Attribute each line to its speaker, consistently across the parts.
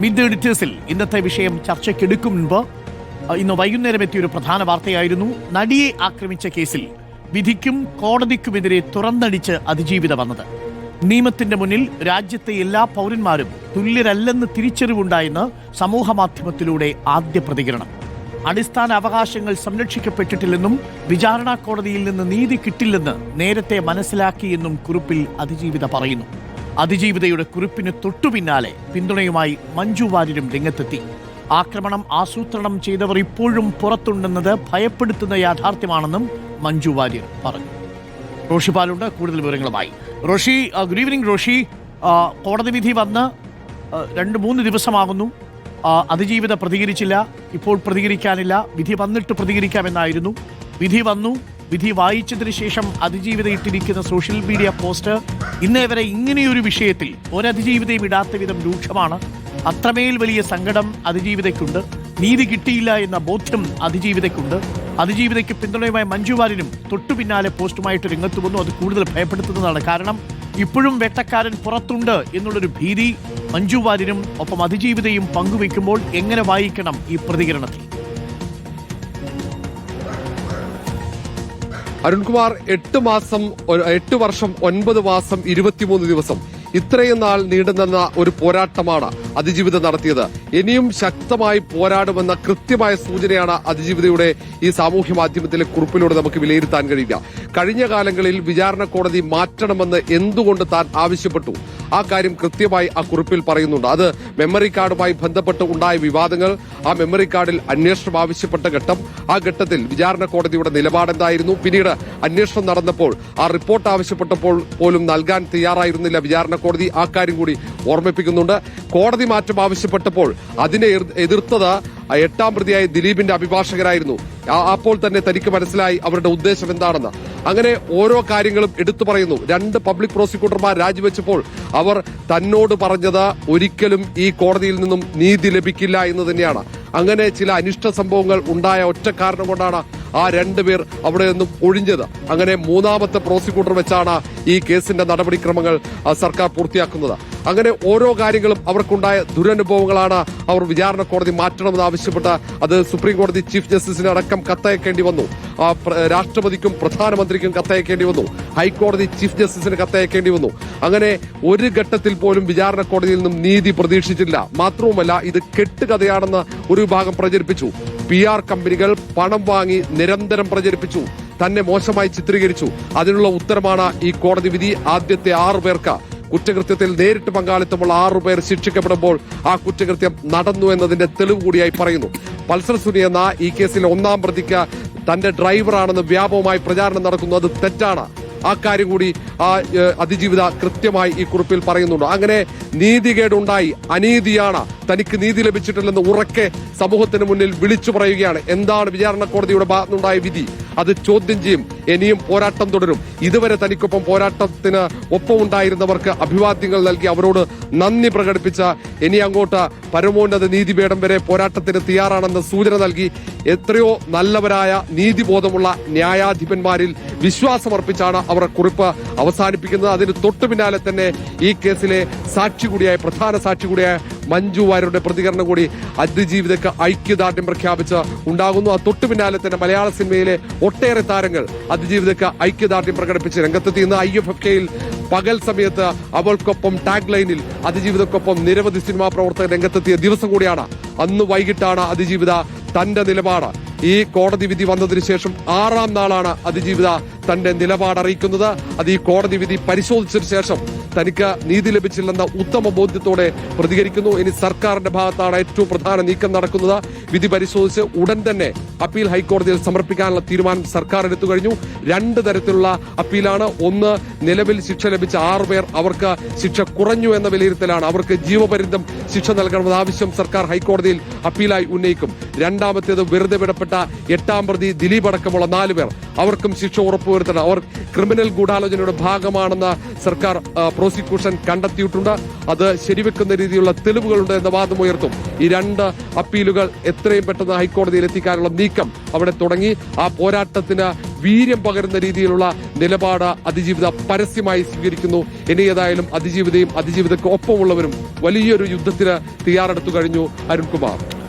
Speaker 1: Mid എഡിറ്റേഴ്സിൽ ഇന്നത്തെ വിഷയം ചർച്ചയ്ക്കെടുക്കും മുൻപ് ഇന്ന് വൈകുന്നേരം എത്തിയ ഒരു പ്രധാന വാർത്തയായിരുന്നു നടിയെ ആക്രമിച്ച കേസിൽ വിധിക്കും കോടതിക്കുമെതിരെ തുറന്നടിച്ച് അതിജീവിത വന്നത്. നിയമത്തിന്റെ മുന്നിൽ രാജ്യത്തെ എല്ലാ പൗരന്മാരും തുല്യരല്ലെന്ന് തിരിച്ചറിവുണ്ടായെന്ന് സമൂഹ മാധ്യമത്തിലൂടെ ആദ്യ പ്രതികരണം. അടിസ്ഥാന അവകാശങ്ങൾ സംരക്ഷിക്കപ്പെട്ടിട്ടില്ലെന്നും വിചാരണ കോടതിയിൽ നിന്ന് നീതി കിട്ടില്ലെന്ന് നേരത്തെ മനസ്സിലാക്കിയെന്നും കുറിപ്പിൽ അതിജീവിത പറയുന്നു. അതിജീവിതയുടെ കുറിപ്പിന് തൊട്ടുപിന്നാലെ പിന്തുണയുമായി മഞ്ജു വാര്യരും രംഗത്തെത്തി. ആക്രമണം ആസൂത്രണം ചെയ്തവർ ഇപ്പോഴും പുറത്തുണ്ടെന്നത് ഭയപ്പെടുത്തുന്ന യാഥാർത്ഥ്യമാണെന്നും മഞ്ജു വാര്യർ പറഞ്ഞു. റോഷി പാലുണ്ട് കൂടുതൽ വിവരങ്ങളുമായി. Roshy, good evening Roshy. കോടതി വിധി വന്ന് 2-3 ദിവസമാകുന്നു. അതിജീവിത പ്രതികരിച്ചില്ല, ഇപ്പോൾ പ്രതികരിക്കാനില്ല. വിധി വന്നിട്ട് പ്രതികരിക്കാമെന്നായിരുന്നു. വിധി വന്നു. വിധി വായിച്ചതിന് ശേഷം അതിജീവിത ഇട്ടിരിക്കുന്ന സോഷ്യൽ മീഡിയ പോസ്റ്റ് ഇന്നേ വരെ ഇങ്ങനെയൊരു വിഷയത്തിൽ ഒരതിജീവിതയും ഇടാത്ത വിധം രൂക്ഷമാണ്. അത്രമേൽ വലിയ സങ്കടം അതിജീവിതയ്ക്കുണ്ട്. നീതി കിട്ടിയില്ല എന്ന ബോധ്യം അതിജീവിതയ്ക്കുണ്ട്. അതിജീവിതയ്ക്ക് പിന്തുണയുമായി മഞ്ജു വാര്യനും തൊട്ടു പിന്നാലെ പോസ്റ്റുമായിട്ട് രംഗത്ത് വന്നു. അത് കൂടുതൽ ഭയപ്പെടുത്തുന്നതാണ്. കാരണം ഇപ്പോഴും വേട്ടക്കാരൻ പുറത്തുണ്ട് എന്നുള്ളൊരു ഭീതി മഞ്ജു വാര്യനും ഒപ്പം അതിജീവിതയും പങ്കുവെക്കുമ്പോൾ എങ്ങനെ വായിക്കണം ഈ പ്രതികരണത്തിൽ?
Speaker 2: അരുൺകുമാർ, 8 വർഷം 9 മാസം 23 ദിവസം ഇത്രയും നാൾ നീണ്ടുനിന്ന ഒരു പോരാട്ടമാണ് അതിജീവിത നടത്തിയത്. ഇനിയും ശക്തമായി പോരാടുമെന്ന കൃത്യമായ സൂചനയാണ് അതിജീവിതയുടെ ഈ സാമൂഹ്യ മാധ്യമത്തിലെ കുറിപ്പിലൂടെ നമുക്ക് വിലയിരുത്താൻ കഴിയുക. കഴിഞ്ഞ കാലങ്ങളിൽ വിചാരണ കോടതി മാറ്റണമെന്ന് എന്തുകൊണ്ട് താൻ ആവശ്യപ്പെട്ടു, ആ കാര്യം കൃത്യമായി ആ കുറിപ്പിൽ പറയുന്നുണ്ട്. അത് മെമ്മറി കാർഡുമായി ബന്ധപ്പെട്ട് ഉണ്ടായ വിവാദങ്ങൾ, ആ മെമ്മറി കാർഡിൽ അന്വേഷണം ആവശ്യപ്പെട്ട ഘട്ടം, ആ ഘട്ടത്തിൽ വിചാരണ കോടതിയുടെ നിലപാടെന്തായിരുന്നു, പിന്നീട് അന്വേഷണം നടന്നപ്പോൾ ആ റിപ്പോർട്ട് ആവശ്യപ്പെട്ടപ്പോൾ പോലും നൽകാൻ തയ്യാറായിരുന്നില്ല വിചാരണ കോടതി, ആ കാര്യം കൂടി ഓർമ്മിപ്പിക്കുന്നുണ്ട്. കോടതി മാറ്റം ആവശ്യപ്പെട്ടപ്പോൾ അതിനെ എതിർത്തത് 8ാം പ്രതിയായ ദിലീപിന്റെ അഭിഭാഷകരായിരുന്നു. അപ്പോൾ തന്നെ തനിക്ക് മനസ്സിലായി അവരുടെ ഉദ്ദേശം എന്താണെന്ന്. അങ്ങനെ ഓരോ കാര്യങ്ങളും എടുത്തു പറയുന്നു. 2 പബ്ലിക് പ്രോസിക്യൂട്ടർമാർ രാജിവെച്ചപ്പോൾ അവർ തന്നോട് പറഞ്ഞത് ഒരിക്കലും ഈ കോടതിയിൽ നിന്നും നീതി ലഭിക്കില്ല എന്ന് തന്നെയാണ്. അങ്ങനെ ചില അനിഷ്ട സംഭവങ്ങൾ ഉണ്ടായ ഒറ്റ കാരണം കൊണ്ടാണ് ആ 2 പേർ അവിടെ നിന്നും ഒഴിഞ്ഞത്. അങ്ങനെ 3ാമത്തെ പ്രോസിക്യൂട്ടർ വെച്ചാണ് ഈ കേസിന്റെ നടപടിക്രമങ്ങൾ സർക്കാർ പൂർത്തിയാക്കുന്നത്. അങ്ങനെ ഓരോ കാര്യങ്ങളും അവർക്കുണ്ടായ ദുരനുഭവങ്ങളാണ് അവർ വിചാരണ കോടതി മാറ്റണമെന്ന് ആവശ്യപ്പെട്ട് അത് സുപ്രീം കോടതി ചീഫ് ജസ്റ്റിസിന് അടക്കം കത്തയക്കേണ്ടി വന്നു. രാഷ്ട്രപതിക്കും പ്രധാനമന്ത്രിക്കും കത്തയക്കേണ്ടി വന്നു. ഹൈക്കോടതി ചീഫ് ജസ്റ്റിസിന് കത്തയക്കേണ്ടി വന്നു. അങ്ങനെ ഒരു ഘട്ടത്തിൽ പോലും വിചാരണ കോടതിയിൽ നിന്നും നീതി പ്രതീക്ഷിച്ചില്ല. മാത്രവുമല്ല, ഇത് കെട്ടുകഥയാണെന്ന് ഒരു വിഭാഗം പ്രചരിപ്പിച്ചു. PR കമ്പനികൾ പണം വാങ്ങി നിരന്തരം പ്രചരിപ്പിച്ചു, തന്നെ മോശമായി ചിത്രീകരിച്ചു. അതിനുള്ള ഉത്തരമാണ് ഈ കോടതി വിധി. ആദ്യത്തെ 6 പേർക്ക് കുറ്റകൃത്യത്തിൽ നേരിട്ട് പങ്കാളിത്തമുള്ള 6 പേർ ശിക്ഷിക്കപ്പെടുമ്പോൾ ആ കുറ്റകൃത്യം നടന്നു എന്നതിന്റെ തെളിവ് കൂടിയായി പറയുന്നു. പൾസർ സുനി എന്ന ഈ കേസിൽ 1ാം പ്രതിക്ക് തന്റെ ഡ്രൈവറാണെന്ന് വ്യാപകമായി പ്രചാരണം നടക്കുന്നു. അത് തെറ്റാണ്. ആ കാര്യം കൂടി അതിജീവിത കൃത്യമായി ഈ കുറിപ്പിൽ പറയുന്നുണ്ട്. അങ്ങനെ നീതികേടുണ്ടായി, അനീതിയാണ്, തനിക്ക് നീതി ലഭിച്ചിട്ടില്ലെന്ന് ഉറക്കെ സമൂഹത്തിന് മുന്നിൽ വിളിച്ചു പറയുകയാണ്. എന്താണ് വിചാരണ കോടതിയുടെ ഭാഗത്തുനിന്നുണ്ടായ വിധി, അത് ചോദ്യം ചെയ്യും. ഇനിയും പോരാട്ടം തുടരും. ഇതുവരെ തനിക്കൊപ്പം പോരാട്ടത്തിന് ഒപ്പമുണ്ടായിരുന്നവർക്ക് അഭിവാദ്യങ്ങൾ നൽകി അവരോട് നന്ദി പ്രകടിപ്പിച്ച ഇനി അങ്ങോട്ട് പരമോന്നത നീതിപീഠം വരെ പോരാട്ടത്തിന് തയ്യാറാണെന്ന് സൂചന നൽകി എത്രയോ നല്ലവരായ നീതിബോധമുള്ള ന്യായാധിപന്മാരിൽ വിശ്വാസമർപ്പിച്ചാണ് അവർ കുറിപ്പ് അവസാനിപ്പിക്കുന്നത്. അതിന് തൊട്ടു പിന്നാലെ തന്നെ ഈ കേസിലെ സാക്ഷി കൂടിയായ പ്രധാന സാക്ഷി കൂടിയായ മഞ്ജു വാര്യരുടെ പ്രതികരണം കൂടി അതിജീവിതയ്ക്ക് ഐക്യദാർഢ്യം പ്രഖ്യാപിച്ച് ഉണ്ടാകുന്നു. ആ തൊട്ടു പിന്നാലെ തന്നെ മലയാള സിനിമയിലെ ഒട്ടേറെ താരങ്ങൾ അതിജീവിതയ്ക്ക് ഐക്യദാർഢ്യം പ്രകടിപ്പിച്ച് രംഗത്തെത്തിയുന്ന IFFKയിൽ പകൽ സമയത്ത് അവൾക്കൊപ്പം ടാഗ് ലൈനിൽ അതിജീവിതക്കൊപ്പം നിരവധി സിനിമാ പ്രവർത്തകർ രംഗത്തെത്തിയ ദിവസം കൂടിയാണ്. അന്ന് വൈകിട്ടാണ് അതിജീവിത തന്റെ നിലപാട്, ഈ കോടതി വിധി വന്നതിന് ശേഷം 6ാം നാളാണ് അതിജീവിത തന്റെ നിലപാട് അറിയിക്കുന്നത്. അത് ഈ കോടതി വിധി പരിശോധിച്ചതിന് ശേഷം തനിക്ക് നീതി ലഭിച്ചില്ലെന്ന ഉത്തമ ബോധ്യത്തോടെ പ്രതികരിക്കുന്നു. ഇനി സർക്കാരിന്റെ ഭാഗത്താണ് ഏറ്റവും പ്രധാന നീക്കം നടക്കുന്നത്. വിധി പരിശോധിച്ച് ഉടൻ തന്നെ അപ്പീൽ ഹൈക്കോടതിയിൽ സമർപ്പിക്കാനുള്ള തീരുമാനം സർക്കാർ എടുത്തു കഴിഞ്ഞു. 2 തരത്തിലുള്ള അപ്പീലാണ്. ഒന്ന്, നിലവിൽ ശിക്ഷ ലഭിച്ച 6 പേർ അവർക്ക് ശിക്ഷ കുറഞ്ഞു എന്ന വിലയിരുത്തലാണ്. അവർക്ക് ജീവപര്യന്തം ശിക്ഷ നൽകണമെന്ന ആവശ്യം സർക്കാർ ഹൈക്കോടതിയിൽ അപ്പീലായി ഉന്നയിക്കും. രണ്ടാമത്തേത്, വെറുതെ വിടപ്പെട്ട 8ാം പ്രതി ദിലീപ് അടക്കമുള്ള 4 പേർ, അവർക്കും ശിക്ഷ ഉറപ്പുവരുത്തണം. അവർ ക്രിമിനൽ ഗൂഢാലോചനയുടെ ഭാഗമാണെന്ന് സർക്കാർ പ്രോസിക്യൂഷൻ കണ്ടെത്തിയിട്ടുണ്ട്. അത് ശരിവെക്കുന്ന രീതിയിലുള്ള തെളിവുകളുണ്ട് എന്ന വാദമുയർത്തും. ഈ 2 അപ്പീലുകൾ എത്രയും പെട്ടെന്ന് ഹൈക്കോടതിയിൽ എത്തിക്കാനുള്ള നീക്കം അവിടെ തുടങ്ങി. ആ പോരാട്ടത്തിന് വീര്യം പകരുന്ന രീതിയിലുള്ള നിലപാട് അതിജീവിത പരസ്യമായി സ്വീകരിക്കുന്നു. ഇനി ഏതായാലും അതിജീവിതയും അതിജീവിതയ്ക്ക് ഒപ്പമുള്ളവരും വലിയൊരു യുദ്ധത്തിന് തയ്യാറെടുത്തു കഴിഞ്ഞു. അരുൺകുമാർ.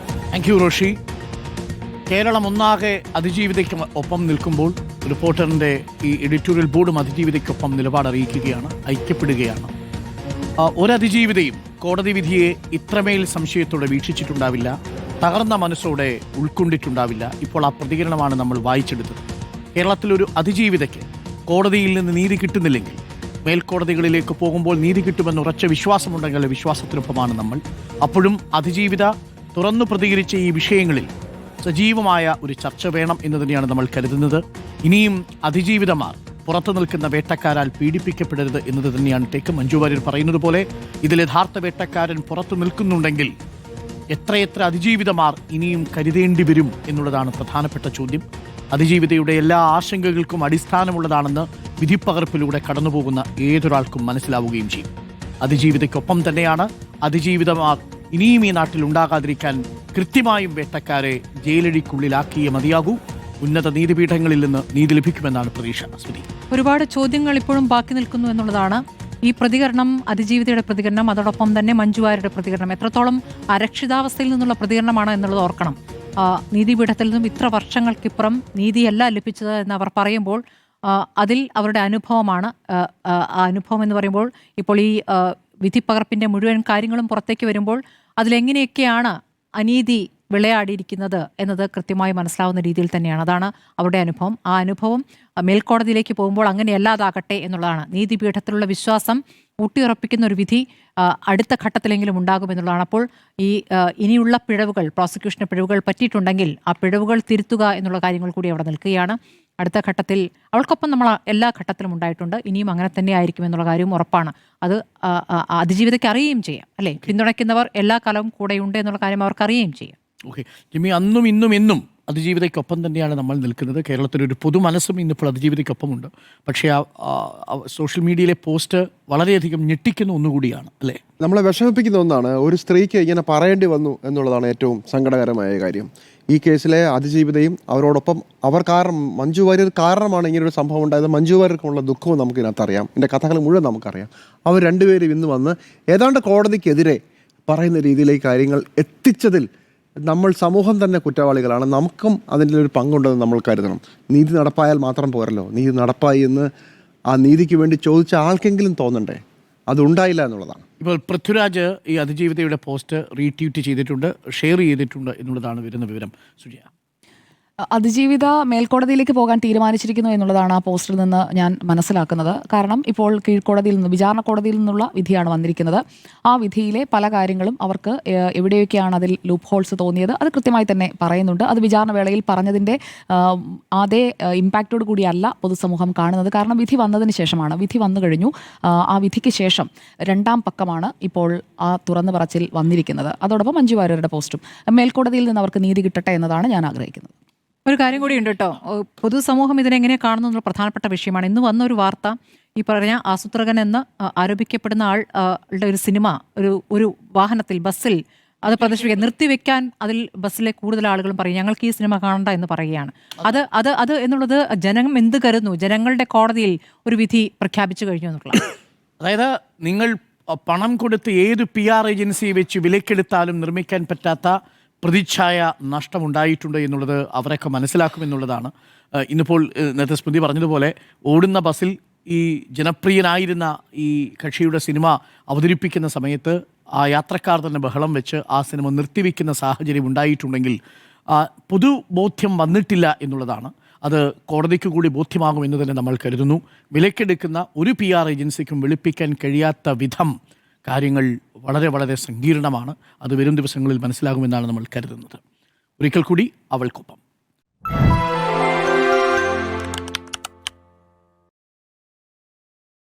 Speaker 1: Thank you Roshi. കേരളം ഒന്നാകെ അതിജീവിതയ്ക്ക് ഒപ്പം നിൽക്കുമ്പോൾ റിപ്പോർട്ടറിന്റെ ഈ എഡിറ്റോറിയൽ ബോർഡും അതിജീവിതയ്ക്കൊപ്പം നിലപാട് അറിയിക്കുകയാണ്, ഐക്യപ്പെടുകയാണ്. ഒരതിജീവിതയും കോടതി വിധിയെ ഇത്രമേൽ സംശയത്തോടെ വീക്ഷിച്ചിട്ടുണ്ടാവില്ല, തകർന്ന മനസ്സോടെ ഉൾക്കൊണ്ടിട്ടുണ്ടാവില്ല. ഇപ്പോൾ ആ പ്രതികരണമാണ് നമ്മൾ വായിച്ചെടുത്തത്. കേരളത്തിലൊരു അതിജീവിതയ്ക്ക് കോടതിയിൽ നിന്ന് നീതി കിട്ടുന്നില്ലെങ്കിൽ മേൽക്കോടതികളിലേക്ക് പോകുമ്പോൾ നീതി കിട്ടുമെന്ന് ഉറച്ച വിശ്വാസമുണ്ടെങ്കിൽ വിശ്വാസത്തിനൊപ്പമാണ് നമ്മൾ. അപ്പോഴും അതിജീവിത തുറന്നു പ്രതികരിച്ച ഈ വിഷയങ്ങളിൽ സജീവമായ ഒരു ചർച്ച വേണം എന്ന് തന്നെയാണ് നമ്മൾ കരുതുന്നത്. ഇനിയും അതിജീവിതമാർ പുറത്തു നിൽക്കുന്ന വേട്ടക്കാരാൽ പീഡിപ്പിക്കപ്പെടരുത് എന്നത് തന്നെയാണ് ടേക്ക്. മഞ്ജു വാര്യർ പറയുന്നത് പോലെ ഇതിൽ യഥാർത്ഥ വേട്ടക്കാരൻ പുറത്തു നിൽക്കുന്നുണ്ടെങ്കിൽ എത്രയെത്ര അതിജീവിതമാർ ഇനിയും കരുതേണ്ടി വരും എന്നുള്ളതാണ് പ്രധാനപ്പെട്ട ചോദ്യം. അതിജീവിതയുടെ എല്ലാ ആശങ്കകൾക്കും അടിസ്ഥാനമുള്ളതാണെന്ന് വിധിപ്പകർപ്പിലൂടെ കടന്നുപോകുന്ന ഏതൊരാൾക്കും മനസ്സിലാവുകയും ചെയ്യും. അതിജീവിതയ്ക്കൊപ്പം തന്നെയാണ്. അതിജീവിതമാർ ഇനിയും ഈ നാട്ടിൽ ഉണ്ടാകാതിരിക്കാൻ കൃത്യമായും വേട്ടക്കാരെ ജയിലഴിക്കുള്ളിലാക്കിയേ മതിയാകൂ. ഉന്നത നീതിപീഠങ്ങളിൽ നിന്ന് നീതി ലഭിക്കുമെന്നാണ് പ്രതീക്ഷ.
Speaker 3: ഒരുപാട് ചോദ്യങ്ങൾ ഇപ്പോഴും ബാക്കി നിൽക്കുന്നു എന്നുള്ളതാണ് ഈ പ്രതികരണം, അതിജീവിതയുടെ പ്രതികരണം, അതോടൊപ്പം തന്നെ മഞ്ജു വാര്യരുടെ പ്രതികരണം എത്രത്തോളം അരക്ഷിതാവസ്ഥയിൽ നിന്നുള്ള പ്രതികരണമാണ് എന്നുള്ളത് ഓർക്കണം. നീതിപീഠത്തിൽ നിന്നും ഇത്ര വർഷങ്ങൾക്കിപ്പുറം നീതിയല്ല ലഭിച്ചത് എന്ന് അവർ പറയുമ്പോൾ അതിൽ അവരുടെ അനുഭവമാണ്. ആ അനുഭവം എന്ന് പറയുമ്പോൾ ഇപ്പോൾ ഈ വിധിപ്പകർപ്പിന്റെ മുഴുവൻ കാര്യങ്ങളും പുറത്തേക്ക് വരുമ്പോൾ അതിലെങ്ങനെയൊക്കെയാണ് അനീതി വിളയാടിയിരിക്കുന്നത് എന്നത് കൃത്യമായി മനസ്സിലാവുന്ന രീതിയിൽ തന്നെയാണ്. അതാണ് അവരുടെ അനുഭവം. ആ അനുഭവം മേൽക്കോടതിയിലേക്ക് പോകുമ്പോൾ അങ്ങനെയല്ലാതാകട്ടെ എന്നുള്ളതാണ്. നീതിപീഠത്തിലുള്ള വിശ്വാസം ഊട്ടിയുറപ്പിക്കുന്ന ഒരു വിധി അടുത്ത ഘട്ടത്തിലെങ്കിലും ഉണ്ടാകുമെന്നുള്ളതാണ്. അപ്പോൾ ഈ ഇനിയുള്ള പിഴവുകൾ, പ്രോസിക്യൂഷന് പിഴവുകൾ പറ്റിയിട്ടുണ്ടെങ്കിൽ ആ പിഴവുകൾ തിരുത്തുക എന്നുള്ള കാര്യങ്ങൾ കൂടി അവിടെ നിൽക്കുകയാണ്. അടുത്ത ഘട്ടത്തിൽ അവൾക്കൊപ്പം നമ്മൾ എല്ലാ ഘട്ടത്തിലും ഉണ്ടായിട്ടുണ്ട്, ഇനിയും അങ്ങനെ തന്നെ ആയിരിക്കും എന്നുള്ള കാര്യവും ഉറപ്പാണ്. അത് അതിജീവിതയ്ക്ക് അറിയുകയും ചെയ്യാം, അല്ലേ? പിന്തുണയ്ക്കുന്നവർ എല്ലാ കാലവും കൂടെയുണ്ട് എന്നുള്ള കാര്യം അവർക്ക് അറിയുകയും ചെയ്യാം.
Speaker 1: ഓക്കെ ജിമ്മി, അന്നും ഇന്നും എന്നും അതിജീവിതയ്ക്കൊപ്പം തന്നെയാണ് നമ്മൾ നിൽക്കുന്നത്. കേരളത്തിലൊരു പൊതു മനസ്സും ഇന്നിപ്പോൾ അതിജീവിതയ്ക്കൊപ്പമുണ്ട്. പക്ഷേ സോഷ്യൽ മീഡിയയിലെ പോസ്റ്റ് വളരെയധികം ഞെട്ടിക്കുന്ന ഒന്നുകൂടിയാണ്, അല്ലേ?
Speaker 4: നമ്മളെ വിഷമിപ്പിക്കുന്ന ഒന്നാണ്. ഒരു സ്ത്രീക്ക് ഇങ്ങനെ പറയേണ്ടി വന്നു എന്നുള്ളതാണ് ഏറ്റവും സങ്കടകരമായ കാര്യം. ഈ കേസിലെ അതിജീവിതയും അവരോടൊപ്പം മഞ്ജു വാര്യർ കാരണമാണ് ഇങ്ങനൊരു സംഭവം ഉണ്ടായത്. മഞ്ജു വാര്യർക്കുള്ള ദുഃഖവും നമുക്കിതിനകത്ത് അറിയാം, ഇതിൻ്റെ കഥകൾ മുഴുവൻ നമുക്കറിയാം. അവർ രണ്ടുപേരും ഇന്ന് വന്ന് ഏതാണ്ട് കോടതിക്കെതിരെ പറയുന്ന രീതിയിലേക്ക് കാര്യങ്ങൾ എത്തിച്ചതിൽ നമ്മൾ സമൂഹം തന്നെ കുറ്റവാളികളാണ്. നമുക്കും അതിൻ്റെ ഒരു പങ്കുണ്ടെന്ന് നമ്മൾ കരുതണം. നീതി നടപ്പായാൽ മാത്രം പോരല്ലോ, നീതി നടപ്പായി എന്ന് ആ നീതിക്ക് വേണ്ടി ചോദിച്ച ആൾക്കെങ്കിലും തോന്നണ്ടേ? അതുണ്ടായില്ല എന്നുള്ളതാണ്.
Speaker 1: ഇപ്പോൾ പൃഥ്വിരാജ് ഈ അതിജീവിതയുടെ പോസ്റ്റ് റീട്വീറ്റ് ചെയ്തിട്ടുണ്ട്, ഷെയർ ചെയ്തിട്ടുണ്ട് എന്നുള്ളതാണ് വരുന്ന വിവരം. സുജയ,
Speaker 5: അതിജീവിത മേൽക്കോടതിയിലേക്ക് പോകാൻ തീരുമാനിച്ചിരിക്കുന്നു എന്നുള്ളതാണ് ആ പോസ്റ്റിൽ നിന്ന് ഞാൻ മനസ്സിലാക്കുന്നത്. കാരണം ഇപ്പോൾ കീഴ്ക്കോടതിയിൽ നിന്ന്, വിചാരണ കോടതിയിൽ നിന്നുള്ള വിധിയാണ് വന്നിരിക്കുന്നത്. ആ വിധിയിലെ പല കാര്യങ്ങളും അവർക്ക് എവിടെയൊക്കെയാണ് അതിൽ ലൂപ്പ് ഹോൾസ് തോന്നിയത് അത് കൃത്യമായി തന്നെ പറയുന്നുണ്ട്. അത് വിചാരണ വേളയിൽ പറഞ്ഞതിൻ്റെ അതേ ഇമ്പാക്റ്റോട് കൂടിയല്ല പൊതുസമൂഹം കാണുന്നത്. കാരണം വിധി വന്നതിന് ശേഷമാണ്, വിധി വന്നു കഴിഞ്ഞു, ആ വിധിക്ക് ശേഷം രണ്ടാം പക്കമാണ് ഇപ്പോൾ ആ തുറന്നു പറച്ചിൽ വന്നിരിക്കുന്നത്. അതോടൊപ്പം മഞ്ജു വാര്യരുടെ പോസ്റ്റും. മേൽക്കോടതിയിൽ നിന്ന് അവർക്ക് നീതി കിട്ടട്ടെ എന്നതാണ് ഞാൻ ആഗ്രഹിക്കുന്നത്.
Speaker 3: ഒരു കാര്യം കൂടി ഉണ്ട് കേട്ടോ, പൊതുസമൂഹം ഇതിനെങ്ങനെ കാണുന്നു എന്നുള്ള പ്രധാനപ്പെട്ട വിഷയമാണ്. ഇന്ന് വന്ന ഒരു വാർത്ത, ഈ പറഞ്ഞ ആസൂത്രകൻ എന്ന് ആരോപിക്കപ്പെടുന്ന ആളുടെ ഒരു സിനിമ ഒരു വാഹനത്തിൽ, ബസ്സിൽ അത് പ്രദർശിപ്പിക്കാൻ നിർത്തിവെക്കാൻ അതിൽ ബസ്സിലെ കൂടുതൽ ആളുകളും പറയും ഞങ്ങൾക്ക് ഈ സിനിമ കാണണ്ട എന്ന് പറയുകയാണ്. അത് എന്നുള്ളത് ജനം എന്ത് കരുതുന്നു? ജനങ്ങളുടെ കോടതിയിൽ ഒരു വിധി പ്രഖ്യാപിച്ചു കഴിഞ്ഞു എന്നുള്ളത്.
Speaker 1: അതായത് നിങ്ങൾ പണം കൊടുത്ത് ഏത് PR ഏജൻസിയെ വെച്ച് വിലക്കെടുത്താലും നിർമ്മിക്കാൻ പറ്റാത്ത പ്രതിച്ഛായ നഷ്ടമുണ്ടായിട്ടുണ്ട് എന്നുള്ളത് അവരൊക്കെ മനസ്സിലാക്കുമെന്നുള്ളതാണ്. ഇന്നിപ്പോൾ നേരത്തെ സ്മൃതി പറഞ്ഞതുപോലെ ഓടുന്ന ബസ്സിൽ ഈ ജനപ്രിയനായിരുന്ന ഈ കക്ഷിയുടെ സിനിമ അവതരിപ്പിക്കുന്ന സമയത്ത് ആ യാത്രക്കാർ തന്നെ ബഹളം വെച്ച് ആ സിനിമ നിർത്തിവെക്കുന്ന സാഹചര്യം ഉണ്ടായിട്ടുണ്ടെങ്കിൽ പൊതുബോധ്യം വന്നിട്ടില്ല എന്നുള്ളതാണ്. അത് കോടതിക്ക് കൂടി ബോധ്യമാകുമെന്ന് തന്നെ നമ്മൾ കരുതുന്നു. വിലക്കെടുക്കുന്ന ഒരു PR ഏജൻസിക്കും വെളുപ്പിക്കാൻ കഴിയാത്ത വിധം കാര്യങ്ങൾ വളരെ വളരെ സങ്കീർണമാണ്. അത് വരും ദിവസങ്ങളിൽ മനസ്സിലാകുമെന്നാണ് നമ്മൾ കരുതുന്നത്. ഒരിക്കൽ കൂടി അവൾക്കൊപ്പം.